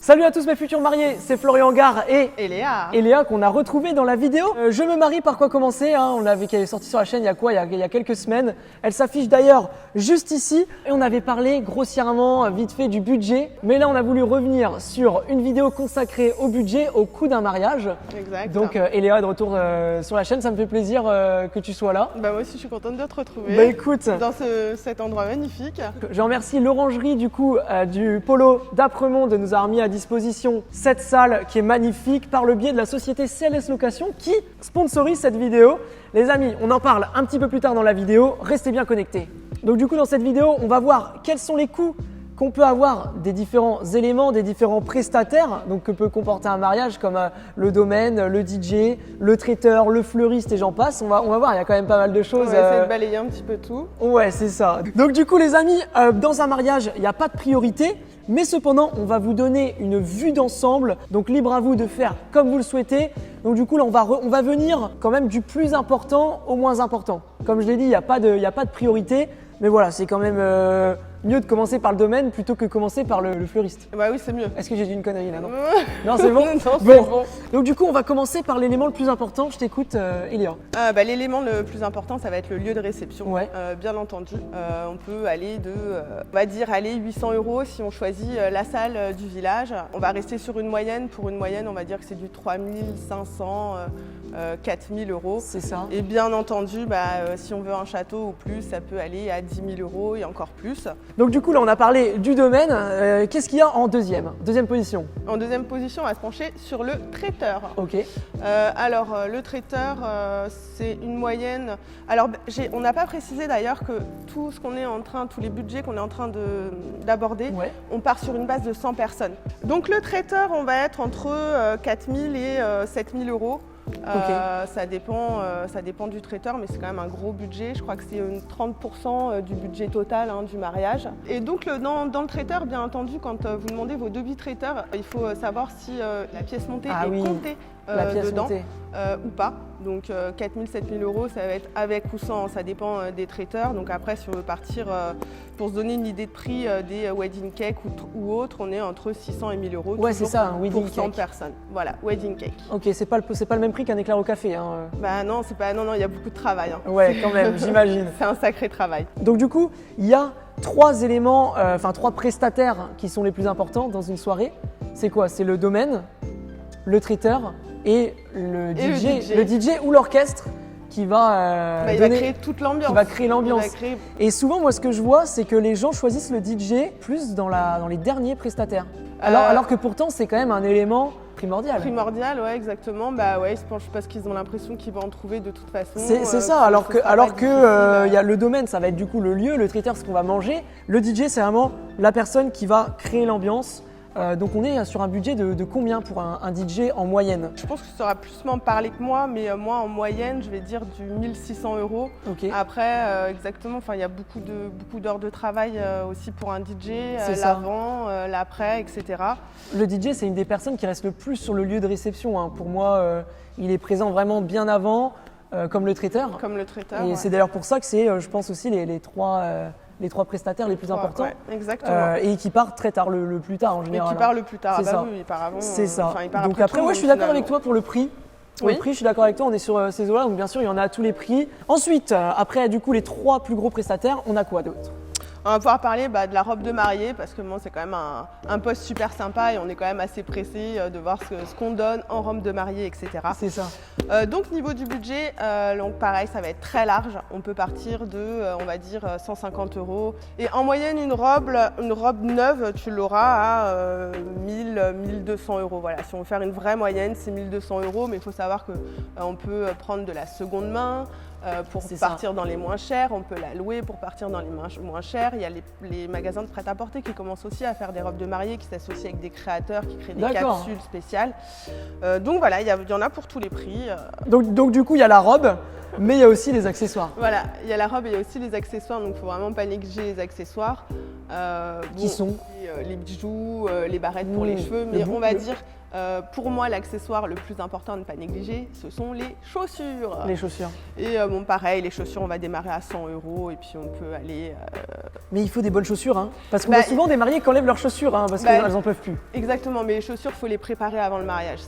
Salut à tous mes futurs mariés, c'est Florian Gare et Léa. Qu'on a retrouvé dans la vidéo. Je me marie par quoi commencer, hein. On l'avait qu'elle est sortie sur la chaîne il y a quoi, il y a quelques semaines. Elle s'affiche d'ailleurs juste ici et on avait parlé grossièrement, vite fait du budget. Mais là on a voulu revenir sur une vidéo consacrée au budget, au coût d'un mariage. Exact. Donc Léa est de retour sur la chaîne, ça me fait plaisir que tu sois là. Bah moi aussi je suis contente de te retrouver. Bah écoute, dans cet endroit magnifique. Je remercie l'orangerie du coup du Polo d'Apremont de nous avoir mis à disposition cette salle qui est magnifique par le biais de la société CLS Location qui sponsorise cette vidéo. Les amis, on en parle un petit peu plus tard dans la vidéo, restez bien connectés. Donc du coup dans cette vidéo, on va voir quels sont les coûts qu'on peut avoir des différents éléments, des différents prestataires donc que peut comporter un mariage comme le domaine, le DJ, le traiteur, le fleuriste et j'en passe. On va voir, il y a quand même pas mal de choses. On va essayer de balayer un petit peu tout. Ouais, c'est ça. Donc du coup les amis, dans un mariage, il n'y a pas de priorité. Mais cependant, on va vous donner une vue d'ensemble, donc libre à vous de faire comme vous le souhaitez. Donc du coup, là, on va venir quand même du plus important au moins important. Comme je l'ai dit, il n'y a pas de priorité, mais voilà, c'est quand même mieux de commencer par le domaine plutôt que commencer par le fleuriste. Bah oui, c'est mieux. Est-ce que j'ai dit une connerie là, non? Non, c'est bon. Non, c'est bon. Donc du coup, on va commencer par l'élément le plus important. Je t'écoute, Elia. L'élément le plus important, ça va être le lieu de réception. Ouais. Bien entendu, on peut aller de, on va dire, 800 € si on choisit la salle du village. On va rester sur une moyenne. Pour une moyenne, on va dire que c'est du 3500, 4000 €. C'est ça. Et bien entendu, si on veut un château ou plus, ça peut aller à 10 000 € et encore plus. Donc du coup, là, on a parlé du domaine. Qu'est-ce qu'il y a en deuxième position? En deuxième position, on va se pencher sur le traiteur. Ok. Le traiteur, c'est une moyenne. Alors, on n'a pas précisé d'ailleurs que tout ce qu'on est en train, tous les budgets qu'on est en train d'aborder, Ouais. on part sur une base de 100 personnes. Donc le traiteur, on va être entre 4 000 et 7 000 €. Ça dépend du traiteur, mais c'est quand même un gros budget. Je crois que c'est 30% du budget total du mariage. Et donc dans le traiteur, bien entendu, quand vous demandez vos devis traiteurs, il faut savoir si la pièce montée est comptée dedans ou pas. Donc 4 000, 7 000 €, ça va être avec ou sans, ça dépend des traiteurs. Donc après, si on veut partir, pour se donner une idée de prix des wedding cake ou autres, on est entre 600 et 1 000 €. Ouais, c'est ça, un wedding pour 100 cake. personnes. Voilà, wedding cake. Ok, c'est pas le même prix qu'un éclair au café. Hein. Bah non, non, il y a beaucoup de travail. Ouais, quand même, j'imagine. C'est un sacré travail. Donc du coup, il y a trois éléments, trois prestataires qui sont les plus importants dans une soirée. C'est quoi? C'est le domaine, le traiteur et le DJ. Le DJ ou l'orchestre qui va il va créer toute l'ambiance. Qui va créer l'ambiance. Et souvent, moi, ce que je vois, c'est que les gens choisissent le DJ plus dans les derniers prestataires. Alors que pourtant, c'est quand même un élément primordial. Primordial, ouais, exactement. Ils se penchent parce qu'ils ont l'impression qu'ils vont en trouver de toute façon. C'est ça, alors que y a le domaine, ça va être du coup le lieu, le traiteur, ce qu'on va manger. Le DJ, c'est vraiment la personne qui va créer l'ambiance. Donc on est sur un budget de combien pour un DJ en moyenne? Je pense que tu sauras plus m'en parler que moi, mais moi en moyenne, je vais dire du 1 600 €. Okay. Après, exactement, il y a beaucoup d'heures de travail aussi pour un DJ, l'avant, l'après, etc. Le DJ, c'est une des personnes qui reste le plus sur le lieu de réception. Hein. Pour moi, il est présent vraiment bien avant, comme le traiteur. Comme le traiteur. Et c'est d'ailleurs pour ça que c'est, je pense aussi, les trois prestataires les plus importants. Ouais, exactement. Et qui partent très tard, le plus tard en général. Et qui part le plus tard. C'est ça. Oui, il part avant. C'est ça. Donc après, moi, je suis d'accord avec toi pour le prix. Pour Oui. le prix, je suis d'accord avec toi, on est sur ces eaux-là, donc bien sûr, il y en a à tous les prix. Ensuite, après, du coup, les trois plus gros prestataires, on a quoi d'autre? On va pouvoir parler de la robe de mariée parce que c'est quand même un poste super sympa et on est quand même assez pressé de voir ce qu'on donne en robe de mariée, etc. C'est ça. Donc niveau du budget, donc pareil, ça va être très large. On peut partir de, on va dire, 150 €. Et en moyenne, une robe neuve, tu l'auras à 1200 €. Voilà. Si on veut faire une vraie moyenne, c'est 1200 €, mais il faut savoir qu'on peut prendre de la seconde main. Pour partir dans les moins chers, on peut la louer pour partir dans les moins chers. Il y a les magasins de prêt-à-porter qui commencent aussi à faire des robes de mariée, qui s'associent avec des créateurs, qui créent des capsules spéciales. Donc voilà, il y en a pour tous les prix. Donc du coup, il y a la robe, mais il y a aussi les accessoires. Voilà, il y a la robe et il y a aussi les accessoires, donc il ne faut vraiment pas négliger les accessoires. Qui sont les bijoux, les barrettes pour les cheveux, mais on va dire Pour moi, l'accessoire le plus important à ne pas négliger, ce sont les chaussures. Les chaussures. Et bon, pareil, les chaussures, on va démarrer à 100 € et puis on peut aller... Mais il faut des bonnes chaussures, hein, parce qu'on voit souvent des mariés qui enlèvent leurs chaussures, hein, parce qu'elles n'en peuvent plus. Exactement, mais les chaussures, il faut les préparer avant le mariage.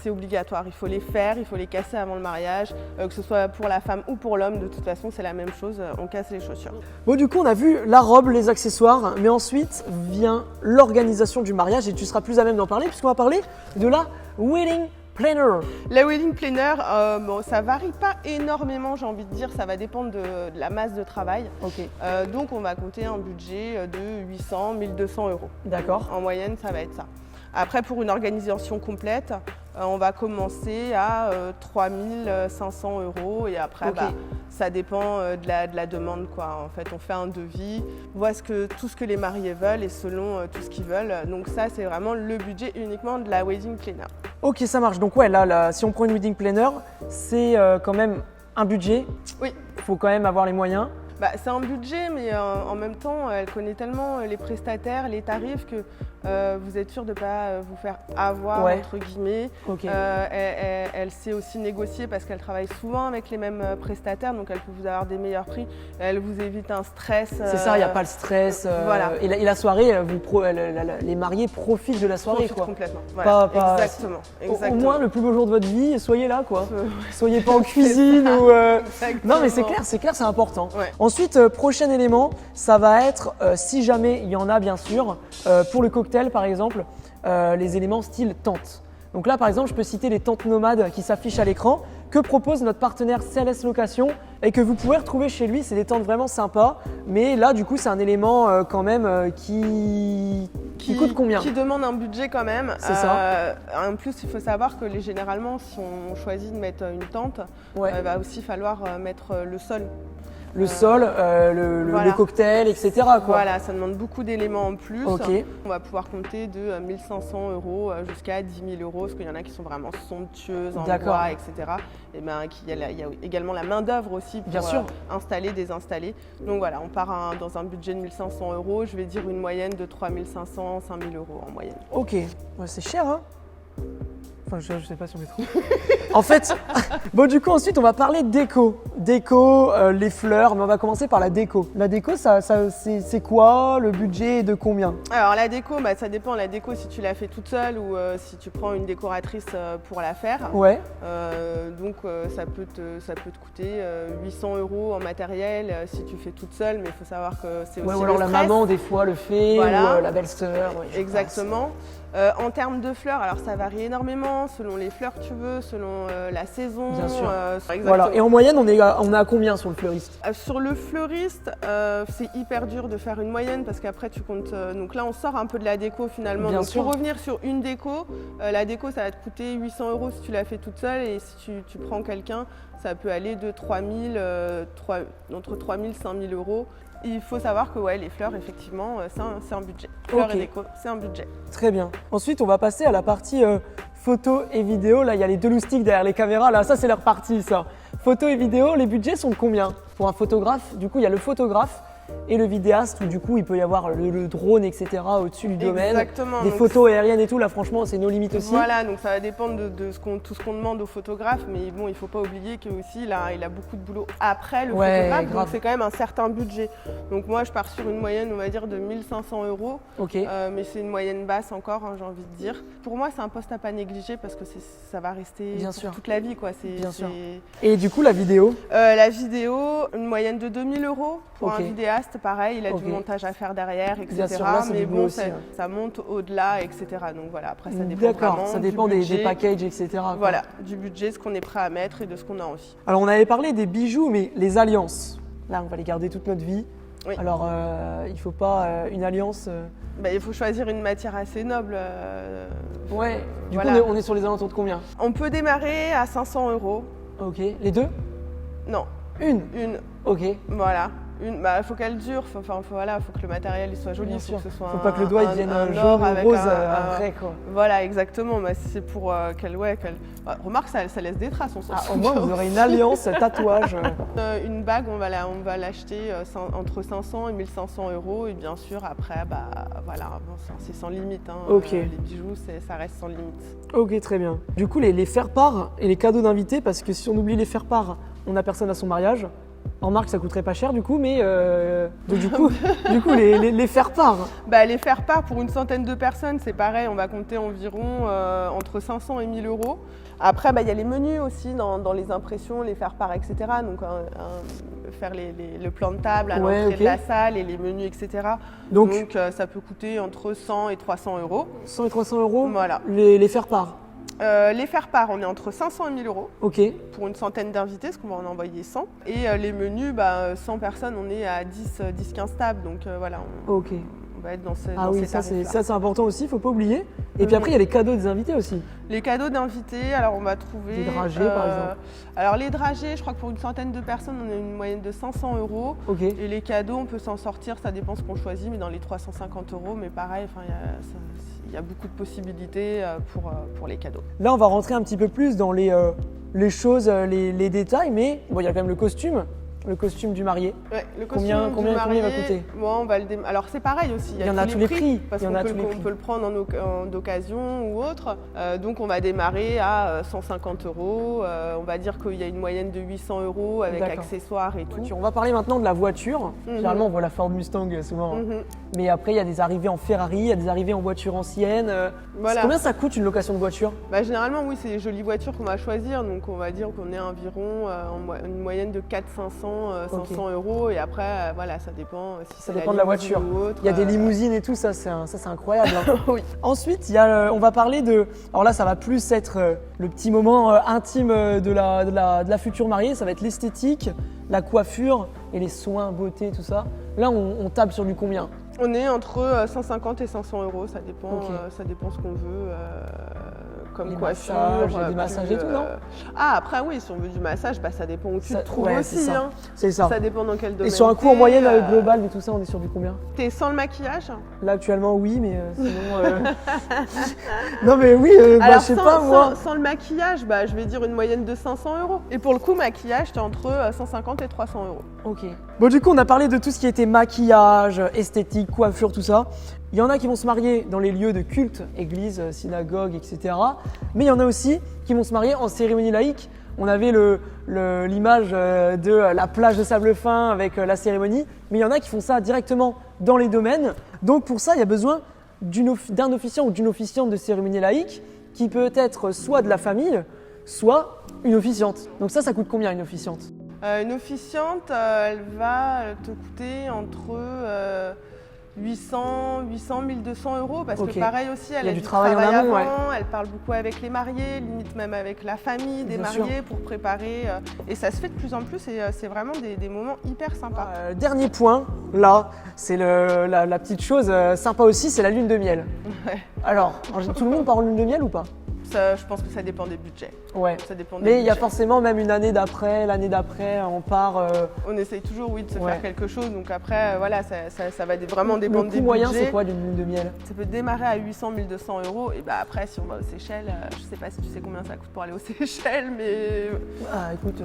C'est obligatoire, il faut les faire, il faut les casser avant le mariage, que ce soit pour la femme ou pour l'homme, de toute façon, c'est la même chose, on casse les chaussures. Bon, du coup, on a vu la robe, les accessoires, mais ensuite vient l'organisation du mariage et tu seras plus à même d'en parler, puisqu'on va parler de la wedding planner. La wedding planner, bon, ça varie pas énormément, j'ai envie de dire, ça va dépendre de la masse de travail. Donc on va compter un budget de 800, 1200 €. D'accord. En moyenne, ça va être ça. Après, pour une organisation complète, on va commencer à 3500 € et après, ça dépend de la demande, quoi. En fait, on fait un devis, on voit tout ce que les mariés veulent et selon tout ce qu'ils veulent. Donc ça, c'est vraiment le budget uniquement de la wedding planner. Ok, ça marche. Donc ouais, là, si on prend une wedding planner, c'est quand même un budget. Oui. Il faut quand même avoir les moyens. C'est un budget, mais en même temps, elle connaît tellement les prestataires, les tarifs que vous êtes sûr de ne pas vous faire avoir, entre guillemets. Elle sait aussi négocier parce qu'elle travaille souvent avec les mêmes prestataires, donc elle peut vous avoir des meilleurs prix. Elle vous évite un stress. C'est ça, il n'y a pas le stress. Voilà. Et la soirée, les mariés profitent de la soirée. Profitent complètement. Voilà. Exactement. Au moins, le plus beau jour de votre vie, soyez là, quoi. Soyez pas en cuisine ou... Non, mais c'est clair, c'est important. Ouais. Ensuite, prochain élément, ça va être, si jamais il y en a bien sûr, pour le cocktail par exemple, les éléments style tente. Donc là par exemple, je peux citer les tentes nomades qui s'affichent à l'écran, que propose notre partenaire CLS Location et que vous pouvez retrouver chez lui. C'est des tentes vraiment sympas, mais là du coup c'est un élément quand même qui coûte combien? Qui demande un budget quand même. C'est ça. En plus, il faut savoir que généralement, si on choisit de mettre une tente, il va aussi falloir mettre le sol. Le sol, le cocktail, etc. quoi. Voilà, ça demande beaucoup d'éléments en plus. Okay. On va pouvoir compter de 1500 € jusqu'à 10 000 €, parce qu'il y en a qui sont vraiment somptueuses, en bois, etc. Et il y a également la main d'œuvre aussi pour installer, désinstaller. Donc voilà, on part dans un budget de 1500 €, je vais dire une moyenne de 3500, 5000 € en moyenne. Ok, c'est cher, hein? Enfin, je sais pas si on est trop. En fait, bon, du coup, ensuite, on va parler déco. Déco, les fleurs, mais on va commencer par la déco. La déco, c'est quoi? Le budget est de combien? Alors, la déco, ça dépend. La déco, si tu la fais toute seule ou si tu prends une décoratrice pour la faire. Ouais. Donc, ça peut te coûter 800 € en matériel si tu fais toute seule, mais il faut savoir que c'est aussi ou alors la maman, des fois, le fait, ou la belle-sœur. Exactement. En termes de fleurs, alors ça varie énormément selon les fleurs que tu veux, selon la saison. Bien sûr. Voilà. Et en moyenne, on est à combien sur le fleuriste? Sur le fleuriste, c'est hyper dur de faire une moyenne parce qu'après tu comptes. Donc là, on sort un peu de la déco finalement. Bien donc sûr. Pour revenir sur une déco, la déco ça va te coûter 800 € si tu la fais toute seule et si tu prends quelqu'un, ça peut aller de entre 3000 et 5000 €. Il faut savoir que les fleurs, effectivement, c'est un budget. Fleurs et déco, c'est un budget. Très bien. Ensuite, on va passer à la partie photo et vidéo. Là, il y a les deux loustiques derrière les caméras. Là, ça, c'est leur partie, ça. Photo et vidéo, les budgets sont de combien? Pour un photographe, du coup, il y a le photographe et le vidéaste où du coup il peut y avoir le drone, etc. au-dessus du domaine. Exactement. Des photos aériennes et tout, là franchement c'est nos limites aussi. Voilà, donc ça va dépendre de tout ce qu'on demande au photographe, mais bon, il ne faut pas oublier qu'il a beaucoup de boulot après le photographe, donc c'est quand même un certain budget. Donc moi je pars sur une moyenne, on va dire, de 1500 €, mais c'est une moyenne basse encore, j'ai envie de dire. Pour moi c'est un poste à pas négliger parce que ça va rester toute la vie, quoi. Bien sûr. Et du coup la vidéo? La vidéo, une moyenne de 2000 € pour un vidéaste. Pareil, il a du montage à faire derrière, etc. Bien sûr, là, mais bon, aussi, ça monte au-delà, etc. Donc voilà, après ça dépend vraiment ça dépend du des packages, etc. Voilà, du budget, ce qu'on est prêt à mettre et de ce qu'on a envie. Alors on avait parlé des bijoux, mais les alliances, là on va les garder toute notre vie. Oui. Alors il ne faut pas une alliance… Il faut choisir une matière assez noble. Ouais, du coup on est sur les alentours de combien? On peut démarrer à 500 €. Ok, les deux? Non. Une? Une. Ok. Voilà. Bah, faut qu'elle dure, voilà, faut que le matériel il soit joli, Bien sûr. faut que ce soit faut pas que le doigt il devienne jaune ou rose après quoi. Voilà, exactement. Bah, c'est pour qu'elle. Remarque, ça laisse des traces, on s'en fout. Au moins vous aurez une alliance, un tatouage. Une bague, on va l'acheter entre 500 et 1500 euros. Et bien sûr, après, bah voilà, c'est sans limite. Hein. Ok. Les bijoux, ça reste sans limite. Ok, très bien. Du coup, les faire-part et les cadeaux d'invités, parce que si on oublie les faire-part, on n'a personne à son mariage. En marque, ça coûterait pas cher du coup, mais donc, du coup, les faire-part. Bah, les faire-part pour une centaine de personnes, c'est pareil, on va compter environ entre 500 et 1000 euros. Après, bah, y a les menus aussi dans les impressions, les faire-part, etc. Donc, faire le plan de table à l'entrée de la salle et les menus, etc. Donc ça peut coûter entre 100 et 300 euros. 100 et 300 euros. Voilà. Les faire-part. Les faire-part, on est entre 500 et 1000 euros pour une centaine d'invités, parce qu'on va en envoyer 100. Et les menus, 100 personnes, on est à 10-15 tables. Donc voilà, on va être dans ces tarifs-là. Ça c'est important aussi, il ne faut pas oublier. Et puis après, il y a les cadeaux des invités aussi. Les cadeaux d'invités, alors on va trouver… Des dragées par exemple. Alors les dragées, je crois que pour une centaine de personnes, on a une moyenne de 500 euros. Et les cadeaux, on peut s'en sortir, ça dépend ce qu'on choisit, mais dans les 350 euros. Mais pareil, il y a beaucoup de possibilités pour les cadeaux. Là, on va rentrer un petit peu plus dans les choses, les détails, mais bon, il y a quand même le costume. Le costume du marié. Ouais, le costume combien va coûter? Bon, alors c'est pareil aussi. Il y en a tous les prix. Parce qu'on peut le prendre d'occasion ou autre. Donc on va démarrer à 150 euros. On va dire qu'il y a une moyenne de 800 euros avec accessoires et tout. On va parler maintenant de la voiture. Généralement on voit la Ford Mustang souvent. Mais après il y a des arrivées en Ferrari, il y a des arrivées en voiture ancienne. Voilà. Combien ça coûte une location de voiture? Généralement oui, c'est les jolies voitures qu'on va choisir. Donc on va dire qu'on est environ une moyenne de 400-500 500 euros et après voilà, ça dépend si ça dépend de la voiture ou autre, il y a des limousines et tout, ça c'est incroyable hein. Oui. Ensuite on va parler de, alors là ça va plus être le petit moment intime de la future mariée, ça va être l'esthétique, la coiffure et les soins beauté, tout ça. Là on tape sur du combien? On est entre 150 et 500 euros, ça dépend ce qu'on veut comme coiffure. Du massage et tout, non? Après oui, si on veut du massage, ça dépend où tu te trouves aussi. C'est ça. Ça dépend dans quel domaine. Et sur un coût en moyenne global de tout ça, on est sur du combien? T'es sans le maquillage? Là actuellement oui, mais sinon… Non mais oui, je sais pas moi. Sans le maquillage, je vais dire une moyenne de 500 euros. Et pour le coup, maquillage, t'es entre 150 et 300 euros. Ok. Bon du coup, on a parlé de tout ce qui était maquillage, esthétique, coiffure, tout ça. Il y en a qui vont se marier dans les lieux de culte, église, synagogue, etc. Mais il y en a aussi qui vont se marier en cérémonie laïque. On avait l'image de la plage de sable fin avec la cérémonie, mais il y en a qui font ça directement dans les domaines. Donc pour ça, il y a besoin d'un officiant ou d'une officiante de cérémonie laïque qui peut être soit de la famille, soit une officiante. Donc ça coûte combien une officiante? Une officiante, elle va te coûter entre 800, 1200 euros parce que pareil aussi, elle a du travail en amont, elle parle beaucoup avec les mariés, limite même avec la famille des mariés pour préparer et ça se fait de plus en plus et c'est vraiment des moments hyper sympas. Dernier point, là, c'est la petite chose sympa aussi, c'est la lune de miel. Ouais. Alors, tout le monde part en lune de miel ou pas? Je pense que ça dépend des budgets. Ouais. Ça dépend des Mais il y a forcément même une année d'après, l'année d'après, on part… On essaye toujours, de se faire quelque chose. Donc après, voilà, ça va vraiment dépendre des budgets. Le coût moyen, c'est quoi d'une lune de miel? Ça peut démarrer à 800, 1200 euros. Et après, si on va aux Seychelles, je sais pas si tu sais combien ça coûte pour aller aux Seychelles, mais… écoute,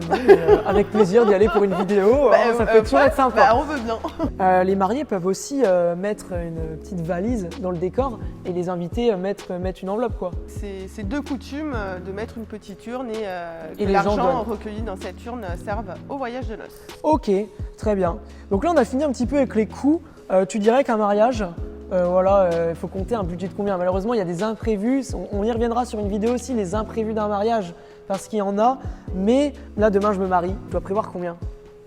avec plaisir d'y aller pour une vidéo, ça peut toujours être sympa. On veut bien. Les mariés peuvent aussi mettre une petite valise dans le décor et les invités mettre une enveloppe, quoi. C'est deux coutumes de mettre une petite urne et que l'argent recueilli dans cette urne serve au voyage de noces. Ok, très bien. Donc là, on a fini un petit peu avec les coûts. Tu dirais qu'un mariage, il faut compter un budget de combien? Malheureusement, il y a des imprévus. On y reviendra sur une vidéo aussi, les imprévus d'un mariage, parce qu'il y en a. Mais là, demain, je me marie. Je dois prévoir combien?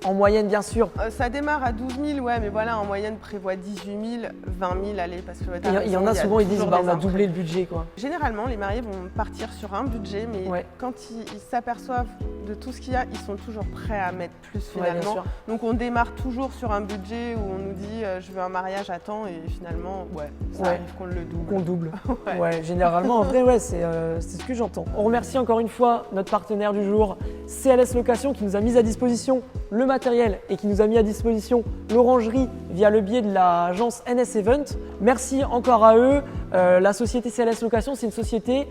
En moyenne, bien sûr. Ça démarre à 12 000, ouais, mais voilà, en moyenne, prévoit 18 000, 20 000, allez, parce que… Il y en a souvent, ils disent, on a doublé le budget, quoi. Généralement, les mariés vont partir sur un budget, mais quand ils s'aperçoivent de tout ce qu'il y a, ils sont toujours prêts à mettre plus finalement. Ouais, donc on démarre toujours sur un budget où on nous dit je veux un mariage à temps et finalement ça arrive qu'on le double. Qu'on double. Ouais, généralement en vrai c'est ce que j'entends. On remercie encore une fois notre partenaire du jour, CLS Location, qui nous a mis à disposition le matériel et qui nous a mis à disposition l'orangerie via le biais de l'agence NS Event. Merci encore à eux. La société CLS Location, c'est une société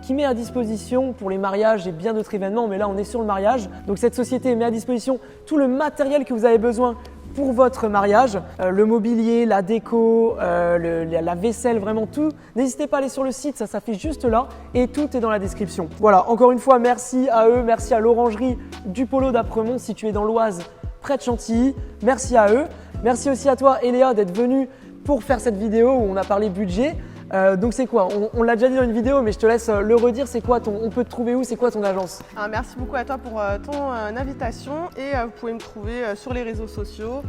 qui met à disposition pour les mariages et bien d'autres événements, mais là on est sur le mariage. Donc cette société met à disposition tout le matériel que vous avez besoin pour votre mariage, le mobilier, la déco, la vaisselle, vraiment tout. N'hésitez pas à aller sur le site, ça s'affiche juste là et tout est dans la description. Voilà, encore une fois, merci à eux, merci à l'orangerie du Polo d'Apremont située dans l'Oise, près de Chantilly. Merci à eux. Merci aussi à toi, Eléa, d'être venue pour faire cette vidéo où on a parlé budget. Donc c'est quoi? On l'a déjà dit dans une vidéo, mais je te laisse le redire. C'est quoi on peut te trouver où? C'est quoi ton agence? Merci beaucoup à toi pour ton invitation et vous pouvez me trouver sur les réseaux sociaux,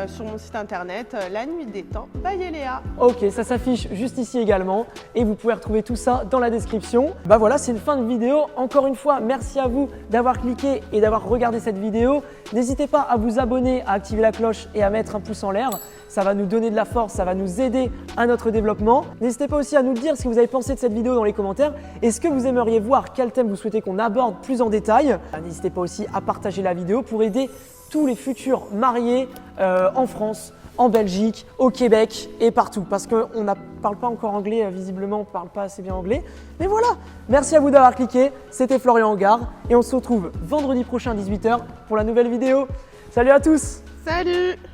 sur mon site internet La Nuit des Temps by Eléa. Ok, ça s'affiche juste ici également et vous pouvez retrouver tout ça dans la description. Bah voilà, c'est une fin de vidéo. Encore une fois, merci à vous d'avoir cliqué et d'avoir regardé cette vidéo. N'hésitez pas à vous abonner, à activer la cloche et à mettre un pouce en l'air. Ça va nous donner de la force, ça va nous aider à notre développement. N'hésitez pas aussi à nous dire ce que vous avez pensé de cette vidéo dans les commentaires. Est-ce que vous aimeriez voir quel thème vous souhaitez qu'on aborde plus en détail? N'hésitez pas aussi à partager la vidéo pour aider tous les futurs mariés en France, en Belgique, au Québec et partout. Parce qu'on ne parle pas encore anglais, visiblement on ne parle pas assez bien anglais. Mais voilà, merci à vous d'avoir cliqué. C'était Florian Hangard et on se retrouve vendredi prochain à 18 h pour la nouvelle vidéo. Salut à tous! Salut!